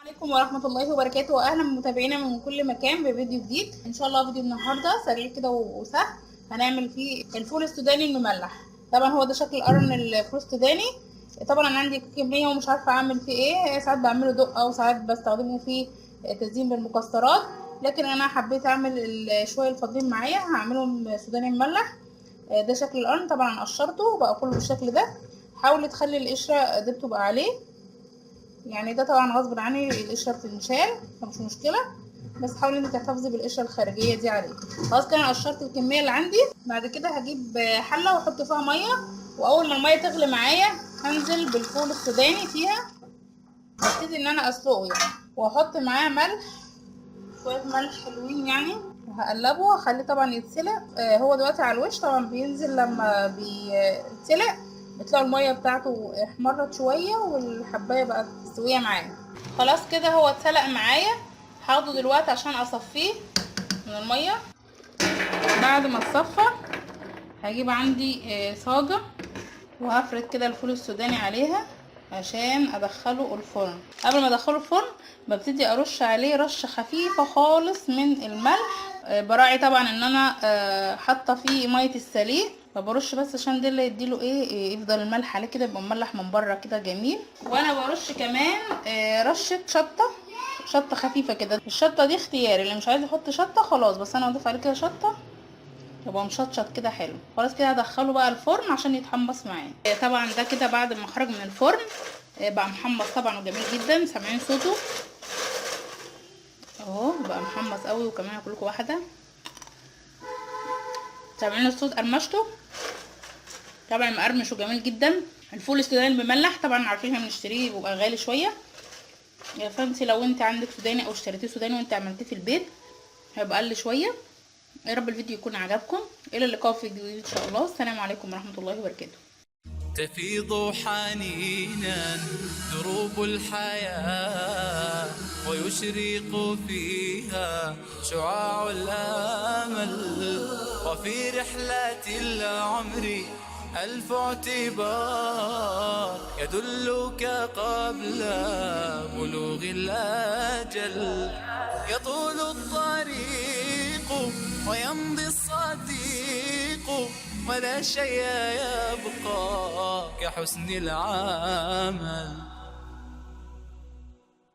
عليكم ورحمة الله وبركاته، واهلا بمتابعينا من كل مكان بفيديو جديد. ان شاء الله فيديو النهارده سريع كده وسهل، هنعمل فيه الفول السوداني المملح. طبعا هو ده شكل قرن الفول السوداني. طبعا انا عندي كمية ومش عارفة اعمل فيه ايه، ساعات بعمله دقة وساعات بستخدمه فيه تزيين بالمكسرات، لكن انا حبيت اعمل شوية الفاضلين معايا هعملهم سوداني مملح. ده شكل القرن. طبعا قشرته بقى كله بالشكل ده. حاولي تخلي القشرة دي تبقى عليه، يعني ده طبعا غصب عني القشره بتنشال فمش مشكله، بس حاولي انك تحتفظي بالقشره الخارجيه دي عليه. خلاص كده انا قشرت الكميه اللي عندي. بعد كده هجيب حله واحط فيها ميه، واول ما الميه تغلي معايا هنزل بالفول السوداني فيها، هبتدي ان انا اسلقه يعني، واحط معاه ملح، شويه ملح حلوين يعني، وهقلبه واخليه طبعا يتسلق. هو دلوقتي على الوش طبعا بينزل لما بيتسلق بتلاقوا الميه بتاعته احمرت شويه والحبايه بقت مستويه معايا. خلاص كده هو اتسلق معايا، هاخده دلوقتي عشان اصفيه من الميه. بعد ما اتصفى هجيب عندي صاجه، وهفرد كده الفول السوداني عليها عشان ادخله الفرن. قبل ما ادخله الفرن ببتدي ارش عليه رشه خفيفه خالص من الملح. براعي طبعا ان انا حاطه فيه ميه السليق، فبرش بس عشان ده اللي يديله يفضل الملح عليه كده يبقى مملح من بره كده جميل. وانا برش كمان رشه شطه خفيفه كده. الشطه دي اختياري، اللي مش عايز يحط شطه خلاص، بس انا هضيف عليه كده شطه يبقى مشطشط كده حلو. خلاص كده هدخله بقى الفرن عشان يتحمص معايا. طبعا ده كده بعد ما خرج من الفرن بقى محمص طبعا وجميل جدا. سامعين صوته اهو، بقى محمص قوي. وكمان هاكل لكم واحده. سامعين الصوت قرمشته؟ طبعا مقرمش وجميل جدا. الفول السوداني المملح طبعا عارفين احنا بنشتريه بيبقى غالي شويه، فانت لو انت عندك سوداني او اشتريتيه سوداني وانت عملتيه في البيت هيبقى اقل شويه. يا رب الفيديو يكون عجبكم. الى اللقاء في فيديو جديد ان شاء الله. السلام عليكم ورحمه الله وبركاته. تفيض حنينا دروب الحياة، ويشرق فيها شعاع الآمل، وفي رحلة العمر ألف اعتبار يدلك قبل بلوغ الأجل. يطول الطريق ويمضي الصديق، ولا شيء يبقى كحسن العمل.